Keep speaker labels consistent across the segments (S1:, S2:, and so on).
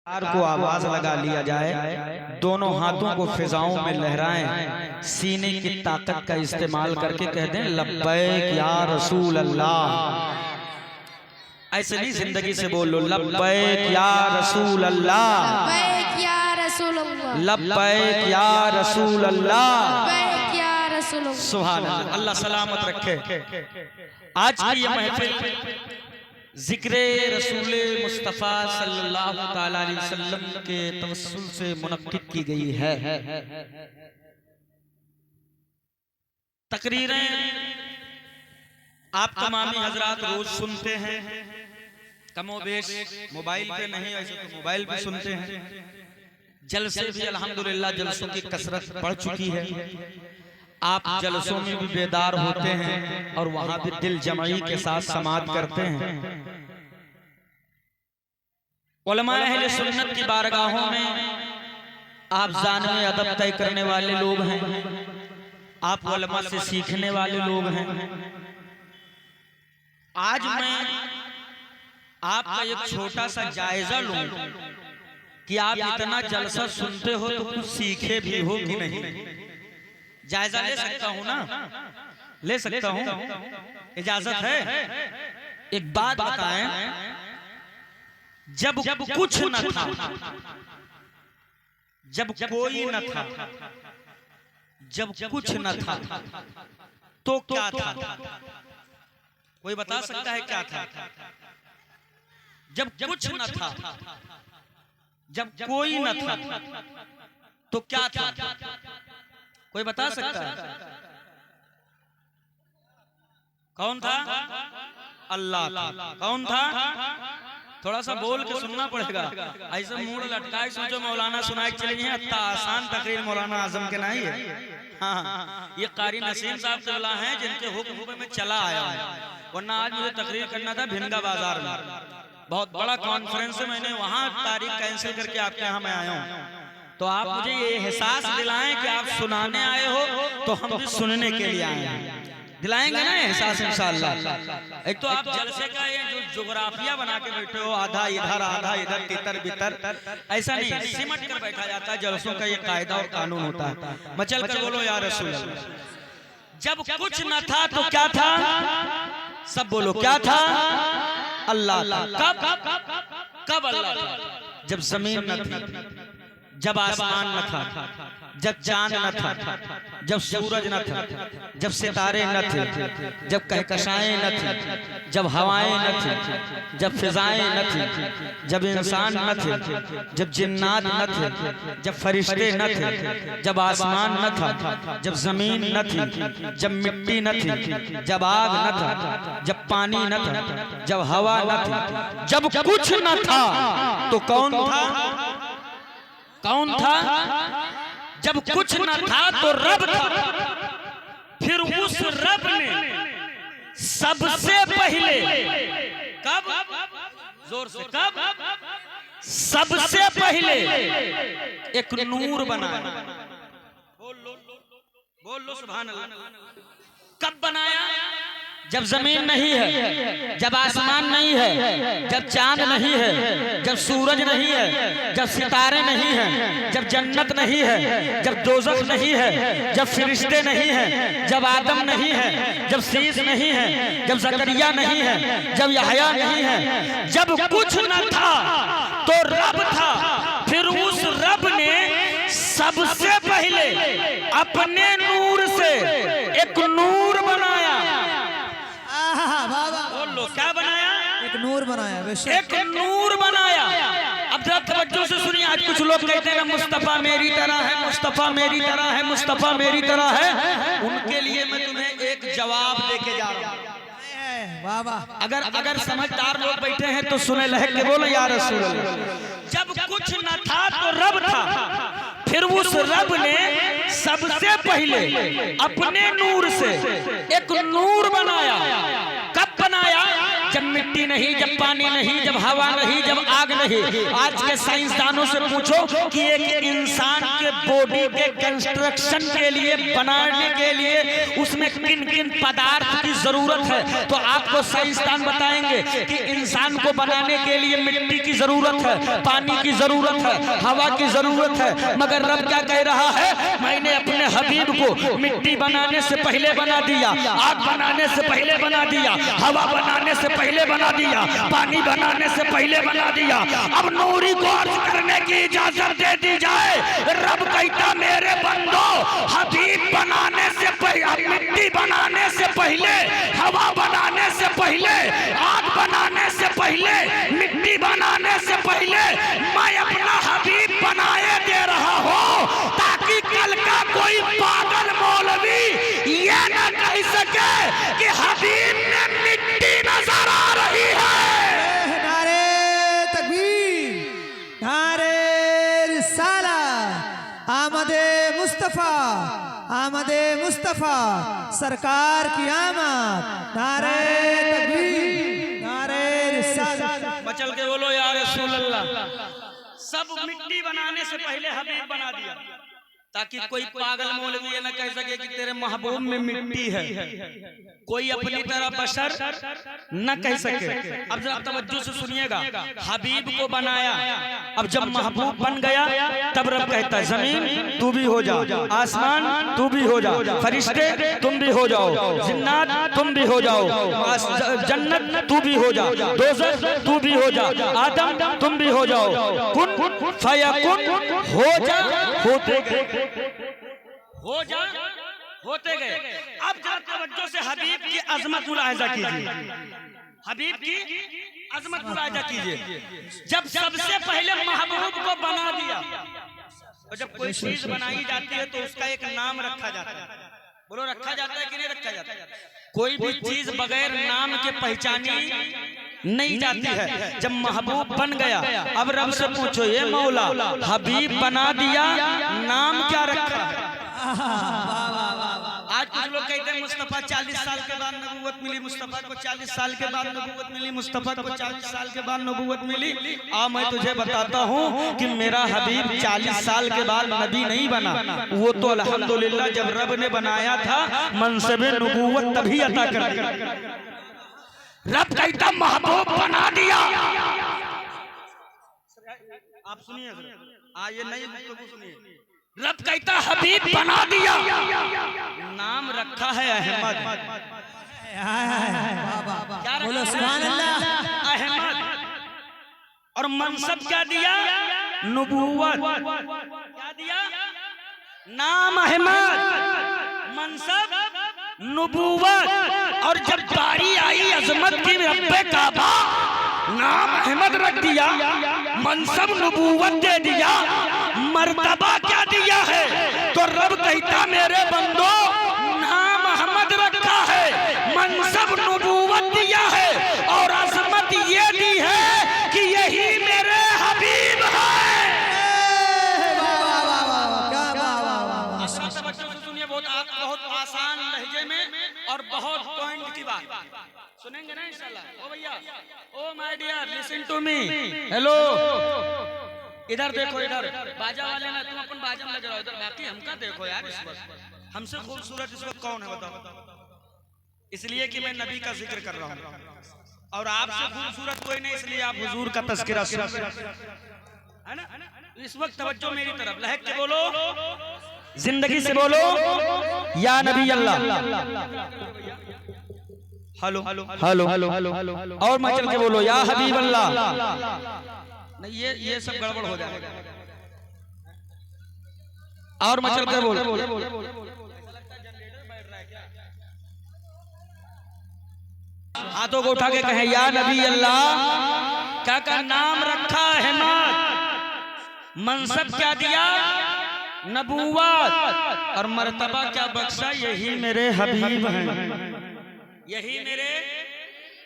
S1: को आवाज लगा लिया जाए, दोनों हाथों को फिजाओं में लहराएं, सीने की ताकत का इस्तेमाल करके कह दें लब्बैक या रसूल अल्लाह। ऐसे नहीं जिंदगी से बोल लो, लब्बैक या रसूल अल्लाह,
S2: लब्बैक या रसूल अल्लाह,
S1: लब्बैक या रसूल अल्लाह,
S2: लब्बैक या रसूल अल्लाह।
S1: सुभान अल्लाह। अल्लाह सलामत रखे। आज की ये महफिल जिक्रे रसूल मुस्तफ़ा सल्लल्लाहु ताला अलैहि वसल्लम के तवस्सुल से मुनक्किद की गई है। तकरीरें आप तमामी हजरात रोज सुनते हैं, कमोबेश मोबाइल पे नहीं, ऐसे तो मोबाइल पे सुनते हैं। जलसे भी अल्हम्दुलिल्लाह जलसों की कसरत बढ़ चुकी है। आप जलसों में भी बेदार होते हैं और वहां भी दिल जमाई के साथ समात करते हैं। उलमाए अहले सुन्नत की बारगाहों में आप जानवे अदब तय करने वाले लोग हैं, आप उलमा से सीखने वाले लोग हैं। आज मैं आपका एक छोटा सा जायजा लूं कि आप इतना जलसा सुनते हो तो कुछ सीखे भी हो कि नहीं। जायजा ले सकता हूं ना? ले सकता हूं, इजाजत है? एक बात बताएं, जब कुछ न था, जब कोई न था, जब कुछ न था तो क्या था? कोई बता सकता है क्या था? जब कुछ न था, जब कोई न था तो क्या था? कोई बता सकता है? कौन था? अल्लाह था। कौन था? थोड़ा सा बोल के सुनना पड़ेगा, ऐसे मूड लटकाए सोचो मौलाना सुनाई चली है। इतना आसान तकरीर मौलाना आजम के नहीं है। हाँ, ये कारी नसीम साहब से बोला है जिनके हुक्म में चला आया है, वरना आज मुझे तकरीर करना था भिंगा बाजार में। बहुत बड़ा कॉन्फ्रेंस है, मैंने वहां तारीख कैंसिल करके आपके यहाँ मैं आया हूँ। तो आप मुझे ये एहसास दिलाएं कि आप सुनाने आए हो तो हम भी सुनने के लिए आए हैं। दिलाएंगे ना एहसास इंशाअल्लाह। एक तो आप जलसे का ये जो जोग्राफिया बना के बैठे हो, आधा इधर आधा इधर, तितर बितर, ऐसा नहीं, सिमट कर बैठा जाता है। जलसों का ये कायदा और कानून होता है। मचल कर बोलो या रसूल अल्लाह। जब कुछ न था तो क्या था? सब बोलो क्या था? अल्लाह था। कब अल्लाह था? जब जमीन न थी, जब आसमान न था, जब चांद न था, जब सूरज न था, जब सितारे न थे, जब कहकशाएं न थी, जब हवाएं न थी, जब फिजाएं न थी, जब इंसान न थे, जब जिन्नात न थे, जब फरिश्ते न थे, जब आसमान न था, जब जमीन न थी, जब मिट्टी न थी, जब आग न था, जब पानी न था, जब हवा न थी, जब कुछ न था तो कौन था? कौन था? जब कुछ न था तो रब था। फिर उस रब ने सबसे पहले, कब? जोर से, कब? सबसे पहले एक नूर बनाया। बोल लो सुभान अल्लाह। कब बनाया? जब जमीन नहीं है, जब आसमान नहीं है, जब चांद नहीं है, जब सूरज नहीं है, जब सितारे नहीं हैं, जब जन्नत नहीं है, जब दोज़ख नहीं है, जब फरिश्ते नहीं हैं, जब आदम नहीं है, जब शीश नहीं है, जब ज़करिया नहीं है, जब यहया नहीं है, जब कुछ न था तो रब था। फिर उस रब ने सबसे पहले अपने नूर से एक नूर बनाया। बोल लो क्या बनाया?
S3: एक नूर बनाया।
S1: एक नूर बनाया। अब जरा तवज्जो से सुनिए। आज कुछ लोग कहते हैं मुस्तफा मेरी तरह है, मुस्तफा मेरी तरह है, मुस्तफा मेरी तरह है। उनके लिए मैं तुम्हें एक जवाब देके जा रहा हूँ। अगर समझदार लोग बैठे हैं तो सुने, लहक के बोलो या रसूल अल्लाह। जब कुछ न था तो रब था। फिर उस रब ने सबसे पहले अपने नूर से एक नूर बनाया। कब बनाया? जब मिट्टी नहीं, जब पानी नहीं, जब हवा नहीं, जब आग नहीं। आज के साइंसदानों से पूछो कि एक इंसान के बॉडी के कंस्ट्रक्शन के लिए, बनाने के लिए उसमें किन किन पदार्थ की जरूरत है, तो आपको साइंसदान बताएंगे कि इंसान को बनाने के लिए मिट्टी की जरूरत है, पानी की जरूरत है, हवा की जरूरत है। मगर रब क्या कह रहा है, मैंने अपने हबीब को मिट्टी बनाने से पहले बना दिया, आग बनाने से पहले बना दिया, हवा बनाने से पहले बना दिया, पानी बनाने से पहले बना दिया। अब नूरी को अर्ज करने की इजाजत दे दी जाए। रब कहता मेरे बंदो, हबीब बनाने से पहले, मिट्टी बनाने से पहले, हवा बनाने से पहले, आग बनाने से पहले, मिट्टी बनाने से पहले मैं अपना हबीब बनाए दे रहा हूँ, ताकि कल का कोई पागल मौलवी ये न कह सके कि हबीब में मिट्टी नजर आ रही है।
S3: नारे तकबीर, नारे रिसाला, आमदे मुस्तफा, आमदे मुस्तफा, सरकार की आमद। नारे तकबीर, नारे रिसाला।
S1: मचल के बोलो या रसूल अल्लाह। सब मिट्टी बनाने से पहले हबीब बना दिया, ताकि कोई पागल मौलवी ये न कह सके कि तेरे महबूब में मिट्टी है। कोई अपनी तरह बशर न कह सके। अब जरा तवज्जो से सुनिएगा, हबीब को बनाया, अब जब महबूब बन गया तब रब कहता है जमीन तू भी हो जा, आसमान तू भी हो जा, फरिश्ते तुम भी हो जाओ, जिन्नात तुम भी हो जाओ, जन्नत तू भी हो जा, दोज़ख तू भी हो जा, आदम तुम भी हो जाओ। कुन फयकुन, हो जा, होते गए, हो जा, होते गए। अब जरा तवज्जो से हबीब की अजमत मुलाहिजा कीजिए, हबीब की अजमत मुलाहिजा कीजिए। जब सबसे पहले महबूब को बना दिया, और जब कोई चीज बनाई जाती है तो उसका एक नाम रखा जाता है। बोलो रखा जाता है कि नहीं रखा जाता है? कोई भी चीज बगैर नाम के पहचानी नहीं जाती है। जब महबूब बन गया, अब रब से पूछो ये मौला हबीब बना दिया, नाम क्या रखा? आज कुछ लोग कहते हैं मुस्तफा 40 साल के बाद नबूवत मिली, मुस्तफा को 40 साल के बाद नबूवत मिली, मुस्तफा को 40 साल के बाद नबूवत मिली। मैं तुझे बताता हूँ कि मेरा हबीब 40 साल के बाद नबी नहीं बना, वो तो अल्हम्दुलिल्लाह जब रब ने बनाया था मनसबे नबूवत तभी अता कर दिया। रब कहता महबूब बना दिया। आप सुनिए, ये नहीं तो सुनिए, रब कहता हबीब बना दिया, नाम रखा है अहमद। क्या
S3: बोलो सुभान अल्लाह।
S1: अहमद। और मनसब क्या दिया? नबूवत। क्या दिया? नाम अहमद, मनसब नबूवत। और जब बारी आई अजमत की रब्बे काबा, नाम अहमद रख दिया, मनसब नबूवत दे दिया, मर्तबा क्या दिया है? तो रब कहता मेरे बंदो नाम अहमद रखा है, मनसब नबूवत दिया है, और अजमत ये दी है कि यही मेरे हबीब है। सुनिए, बहुत आसान लहजे में और बहुत पॉइंट की बात सुनेंगे ना इंशाल्लाह। ओ भैया, oh my dear, listen to me. Hello, इधर देखो, इधर बाजा वाले ना, तुम अपन बाजा में लगे रहो इधर, बाकी हमका देखो यार। इस वक्त हमसे खूबसूरत इस वक्त कौन है बताओ? इसलिए कि मैं नबी का जिक्र कर रहा हूँ, और आपसे खूबसूरत कोई नहीं, इसलिए आप हुजूर का तज़किरा सुन है ना। इस वक्त तवज्जो मेरी तरफ, लहक के बोलो, जिंदगी से बोलो या नबी अल्लाह। हेलो हेलो हेलो, और मचल के बोलो या हबीब अल्लाह। नहीं, ये सब गड़बड़ हो जाएगा। और मचल के बोलो, हाथों को उठा के कहें या नबी अल्लाह। क्या का नाम रखा अहमद, मनसब क्या दिया? नबूवत। और मर्तबा क्या बख्शा? यही मेरे हबीब हैं, यही मेरे।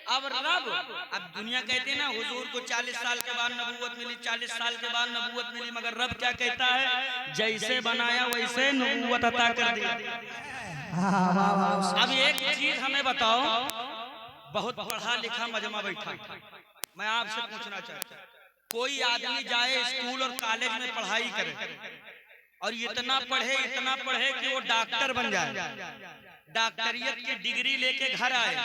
S1: अब रब, अब दुनिया कहते हैं ना हुजूर को 40 साल के बाद नबूवत मिली, 40 साल के बाद नबूवत मिली, मगर रब क्या कहता है? जैसे बनाया वैसे नबूवत अता कर दिया। अब एक चीज हमें बताओ, बहुत पढ़ा लिखा मजमा बैठा। मैं आपसे पूछना चाहता हूं, कोई आदमी जाए स्कूल और कॉलेज में पढ़ाई करे और इतना पढ़े कि वो डॉक्टर बन जाए, डॉक्टरियत की डिग्री लेके घर आए,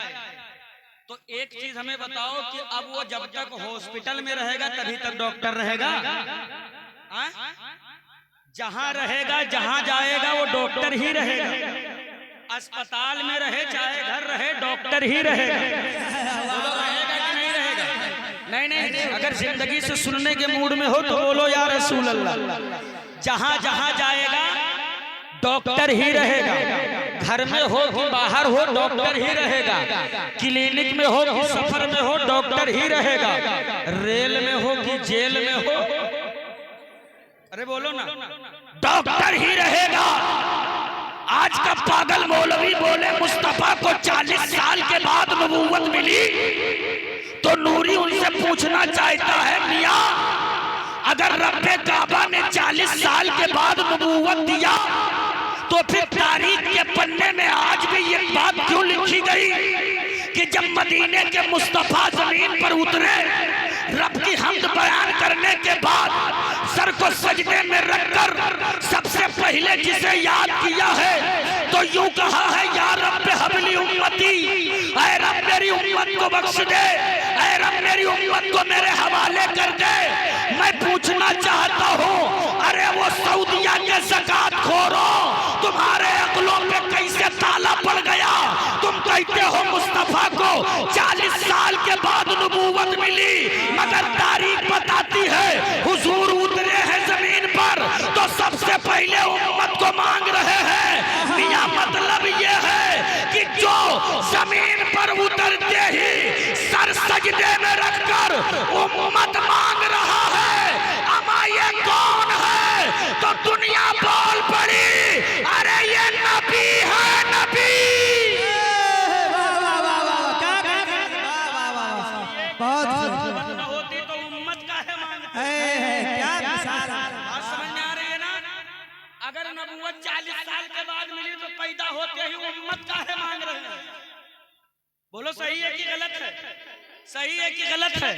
S1: तो एक चीज हमें बताओ कि अब वो जब तक हॉस्पिटल में रहेगा तभी तक डॉक्टर रहेगा? जहां रहेगा, जहां जाएगा वो डॉक्टर ही रहेगा। अस्पताल में रहे चाहे घर रहे डॉक्टर ही रहेगा। बोलो रहेगा कि नहीं रहेगा? नहीं, अगर जिंदगी से सुनने के मूड में हो तो बोलो या रसूल अल्लाह। जहां जहां जाएगा डॉक्टर ही रहेगा। घर में हो कि बाहर हो डॉक्टर ही रहेगा। क्लिनिक में हो कि सफर में हो डॉक्टर ही रहेगा। रेल में हो कि जेल में हो, अरे बोलो ना, डॉक्टर ही रहेगा। आज का पागल मौलवी बोले मुस्तफा को 40 साल के बाद नबूवत मिली, तो नूरी उनसे पूछना चाहता है, मियां अगर रब्बे काबा ने 40 साल के बाद नबूवत दिया तो फिर तारीख के पन्ने में आज भी ये बात क्यों लिखी गई कि जब मदीने के मुस्तफा जमीन पर उतरे, रब की हम्द बयान करने के बाद सर को सजदे में रखकर सबसे पहले जिसे याद किया है तो यूं कहा है, या रब हबली उम्मती, ऐ रब मेरी उम्मत को बख्श दे, ऐ रब मेरी उम्मत को मेरे हवाले कर दे। मैं पूछना चाहता हूँ, अरे वो सऊदिया के ज़कात खोरो, तुम्हारे अक्लों पे कैसे ताला पड़ गया? तुम कहते हो मुस्तफा को 40 साल के बाद नबूवत मिली, मगर तारीख बताती है हुजूर उतरे हैं जमीन पर तो सबसे पहले उम्मत को मांग रहे हैं। मियां मतलब ये है कि जो जमीन पर उतरते ही सर सजदे में रखकर उम्मत मांग रहा है, अमा ये कौन है? तो दुनिया बोल पड़ी, अरे ये नबी है, नबी। होती तो उम्मत का है मांगते। समझ में आ रही है ना? अगर नबूवत 40 साल के बाद मिली तो पैदा होते ही उम्मत का है मांग रहे हैं। बोलो सही है कि गलत है? सही है कि गलत है?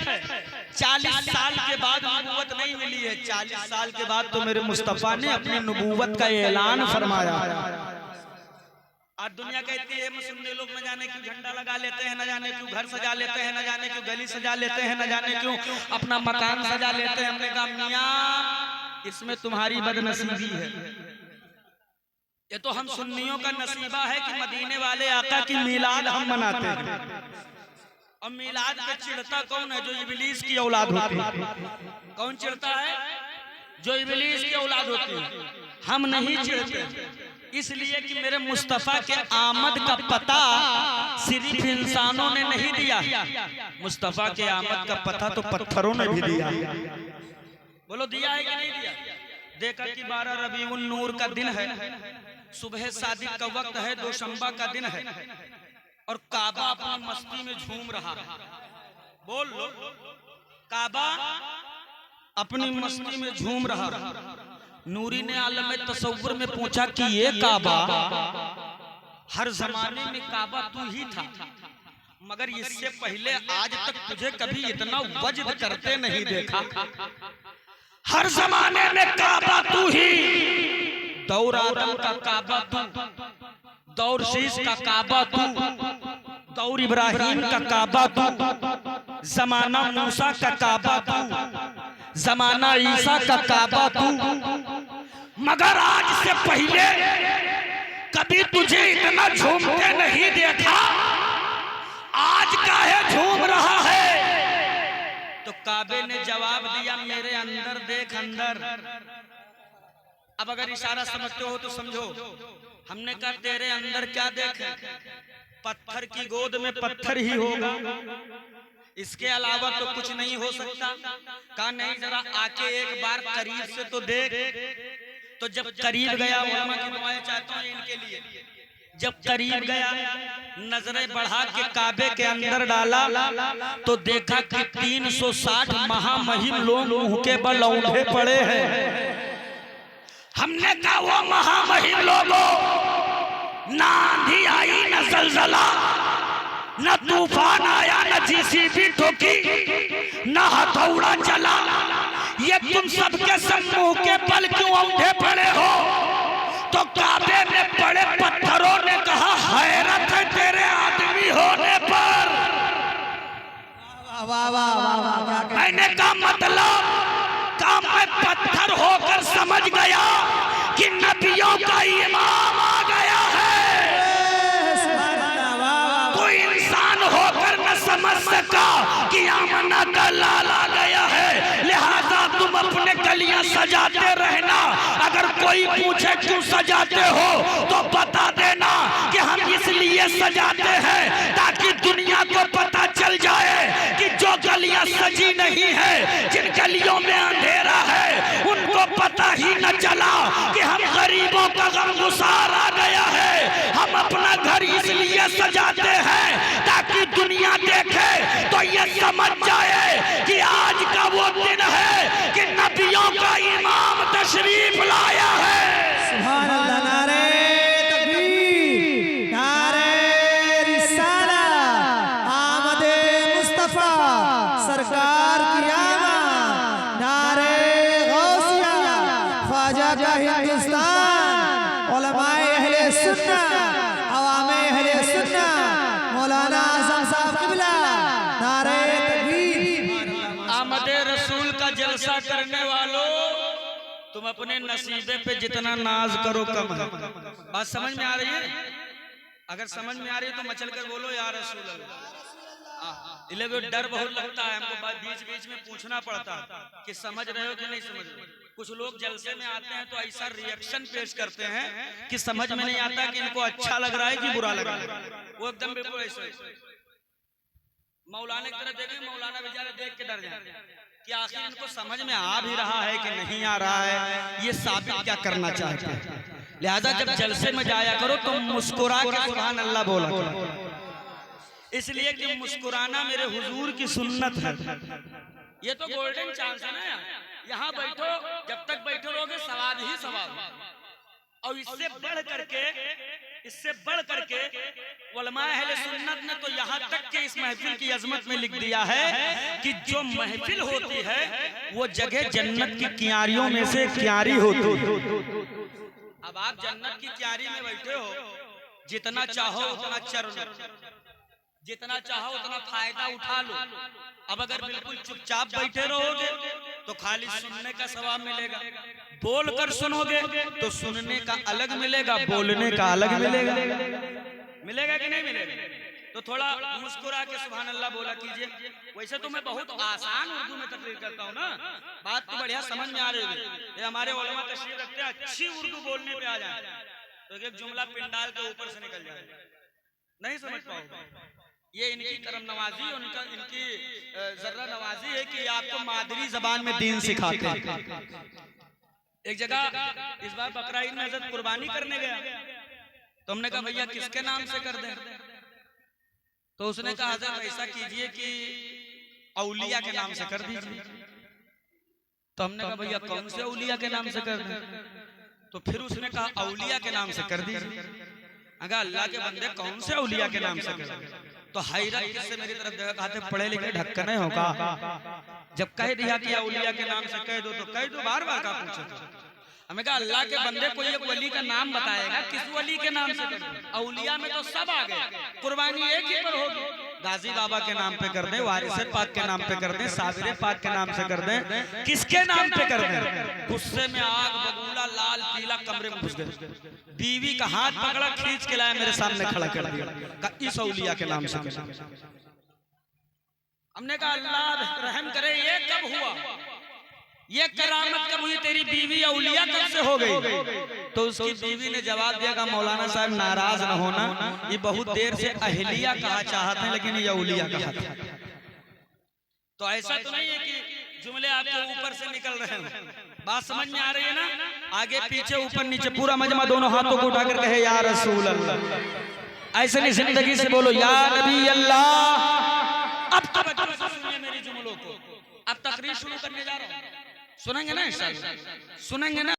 S1: 40 साल के बाद नबूवत नहीं मिली है, 40 साल के बाद तो मेरे मुस्तफा ने अपनी नबूवत का ऐलान फरमाया। आज दुनिया कहती है मुस्लिम लोग न जाने क्यों झंडा लगा लेते हैं, न जाने क्यों घर सजा लेते हैं, न जाने क्यों गली सजा लेते हैं, न जाने क्यों अपना मकान सजा लेते हैं। हमने कहा मियां इसमें तुम्हारी बदनसीबी है। ये तो हम सुन्नियों का नसीबा है कि मदीने वाले आका की मिलाद हम मनाते हैं। और मिलाद पे चिढ़ता कौन है? जो इब्लीस की औलाद होती है। कौन चिढ़ता है? जो इब्लीस की औलाद होती है। हम नहीं चिढ़ते, इसलिए कि मेरे मुस्तफा के आमद का पता सिर्फ इंसानों ने नहीं दिया, मुस्तफा के आमद का पता तो पत्थरों ने भी दिया। बोलो दिया है कि नहीं दिया? देखा कि 12 रबीउन नूर का दिन है, सुबह सादिक का वक्त है, दोशंबा का दिन है और काबा अपनी मस्ती में झूम रहा है। बोल लो, काबा अपनी मस्ती में झूम रहा। नूरी ने आलम तसव्वुर में पूछा कि ये काबा, हर जमाने में काबा तू ही था, मगर इससे पहले आज तक तुझे कभी इतना वजद करते नहीं देखा। हर जमाने में काबा तू ही, दौर आदम का काबा तू, दौर शीश का काबा तू, दौर इब्राहिम का काबा तू, जमाना मूसा का काबा तू, जमाना ईसा का काबा तू, मगर आज से पहले कभी तुझे इतना झूमते नहीं देखा। आज काहे झूम रहा है? तो काबे ने जवाब दिया, मेरे अंदर देख अंदर। अब अगर इशारा समझते हो तो समझो। हमने कहा तेरे अंदर क्या देखे? पत्थर की गोद में पत्थर ही होगा, इसके अलावा तो कुछ नहीं हो सकता। कहा नहीं, जरा आके एक बार करीब से तो देख। तो जब करीब गया, उलमा की दुआएं चाहता हूं इनके लिए, जब करीब गया नजरें बढ़ा के काबे के अंदर डाला तो देखा कि 360 महामहिम लोग मुंह के बल औंधे पड़े हैं। हमने कहा वो महामहिम लोगों, ना आंधी आई, ना जलजला,
S4: न तूफान आया न जीसीबी ठोकी न हथौड़ा चला, ये तुम सबके समूह के बल क्यों औंधे पड़े हो? तो काबे में पड़े पत्थरों ने कहा हैरत है तेरे आदमी होने पर।
S3: वाह वाह वाह वाह वाह, क्या
S4: मैंने कहा मतलब काम में पत्थर होकर समझ गया कि नबियों का इमाम आ गया है।
S3: सुभान अल्लाह, वाह वाह।
S4: कोई इंसान होकर न समझ सका कि आमना का लाल आ गया है। लिहाजा तुम अपने गलियां सजाते रहना, अगर कोई पूछे क्यों सजाते हो तो बता देना कि हम इसलिए सजाते हैं ताकि दुनिया को पता चल जाए कि जो गलियां सजी नहीं है, जिन गलियों में अंधेरा है, उनको पता ही न चला कि हम गरीबों का गमगुसार आ गया है। हम अपना घर इसलिए सजाते हैं ताकि दुनिया देखे तो ये समझ जाए कि आज का वो दिन है कि नबियों का इमाम तशरीफ लाया है।
S3: सुभान अल्लाह, नारे तकबीर, नारे रिसाला, आमदे मुस्तफा सरकार की आमद, नारे गौसिया, ख्वाजा का हिंदुस्तान, उलमाए अहले सुन्ना, अवामे अहले सुन्ना, मौलाना आजम साहब किबला, नारे तकबीर।
S1: आमद रसूल का जलसा करने वालों, तुम अपने नसीबे पे जितना नाज करो कम है। बात समझ में आ रही है? अगर समझ में आ रही है तो मचल कर बोलो या रसूल अल्लाह। इलेवे डर बहुत लगता है हमको, बात बीच बीच में पूछना पड़ता है कि समझ रहे हो कि नहीं समझ रहे। कुछ लोग जलसे में आते हैं तो ऐसा रिएक्शन पेश करते हैं कि समझ में नहीं आता कि इनको अच्छा लग रहा है कि बुरा लग रहा है। वो एकदम बिल्कुल ऐसे मौलाना की तरफ देखें, मौलाना बेचारे देख के डर जाए कि आखिर इनको समझ में आ भी रहा है कि नहीं आ रहा है, ये साबित क्या करना चाहते हैं। लिहाजा जब जलसे में जाया करो तो मुस्कुरा के सुभान अल्लाह बोला करो, इसलिए कि मुस्कुराना मेरे हुजूर की सुन्नत है। ये तो गोल्डन चांस है ना यार, यहाँ बैठो, जब तक बैठे रहोगे सवाल ही सवाल। और इससे बढ़ करके उलमाए अहले सुन्नत ने तो यहाँ तक कि इस महफिल की अजमत में लिख दिया है कि जो महफिल होती है वो जगह जन्नत की क्यारियों में से क्यारी होती है। अब आप जन्नत की क्यारी में बैठे हो, जितना चाहो उतना चरो, जितना चाहो उतना फायदा उठा लो। अब अगर बिल्कुल चुपचाप बैठे रहोगे तो खाली सुनने का सवाब मिलेगा, बोल कर सुनोगे तो सुनने का अलग मिलेगा, बोलने का अलग मिलेगा। मिलेगा कि नहीं मिलेगा? तो थोड़ा मुस्कुरा के सुभान अल्लाह बोला कीजिए। वैसे तो मैं बहुत आसान उर्दू में तकरीर करता हूँ ना, बात तो बढ़िया समझ में आ रही है। ये हमारे उलमा तशरीफ रखते हैं, अच्छी उर्दू बोलने पे आ जाए तो एक जुमला पिंडाल के ऊपर से निकल जाए, नहीं समझ पाओगे। ये इनकी करम नवाजी, उनका इनकी जर्रा नवाजी है कि आपको मादरी जबान में दीन सिखाते हैं। एक जगह इस बार बकरा ईद में हज़रत कुर्बानी करने गया तो हमने कहा भैया किसके नाम से कर दें? तो उसने कहा हज़रत ऐसा कीजिए कि औलिया के नाम से कर दीजिए। तो हमने कहा भैया कौन से औलिया के नाम से कर दें? तो फिर उसने कहा औलिया के नाम से कर दीजिए। अगर अल्लाह के बंदे कौन से औलिया के नाम से कर दें? तो हैरत किससे मेरी तरफ देखा, कहते पढ़े लिखे ढक्कन नहीं होगा। जब कह दिया कि औलिया के नाम से कह दो तो कह दो, बार बार का पूछो। हमें कहा अल्लाह के बंदे कोई एक वली का नाम बताएगा, किस वली के नाम से कर दो? औलिया में तो सब आ गए, कुर्बानी एक ही पर होगी। गाजी बाबा के नाम पे कर दें, वारिस पाक के नाम पे कर दें, साबिर पाक के नाम से कर दें, किसके नाम पे कर दें? गुस्से में आग बबूला लाल पीला कमरे में घुस गए, बीवी का हाथ पकड़ा खींच के लाया मेरे सामने खड़ा कर दिया, इस औलिया के नाम से। हमने कहा अल्लाह रहम करे, ये कब हुआ? ये करामत कब हुई? तेरी बीवी औलिया कब से हो गई? तो उसकी बीवी ने जवाब दिया कि मौलाना साहब नाराज न होना, ये बहुत देर से अहलिया कहा चाहते हैं लेकिन ये औलिया कहा था। तो ऐसा तो नहीं है कि जुमले आपके ऊपर से निकल रहे हैं। बात समझ में आ रही है ना? आगे पीछे ऊपर नीचे पूरा मजमा दोनों हाथों को उठाकर कहे या रसूल अल्लाह। ऐसे नहीं जिंदगी से बोलो या नबी अल्लाह। अब तक सुनिए मेरी जुमलों को, अब तकरीर शुरू करने जा रहा हूं, सुनेंगे ना? सुनेंगे ना?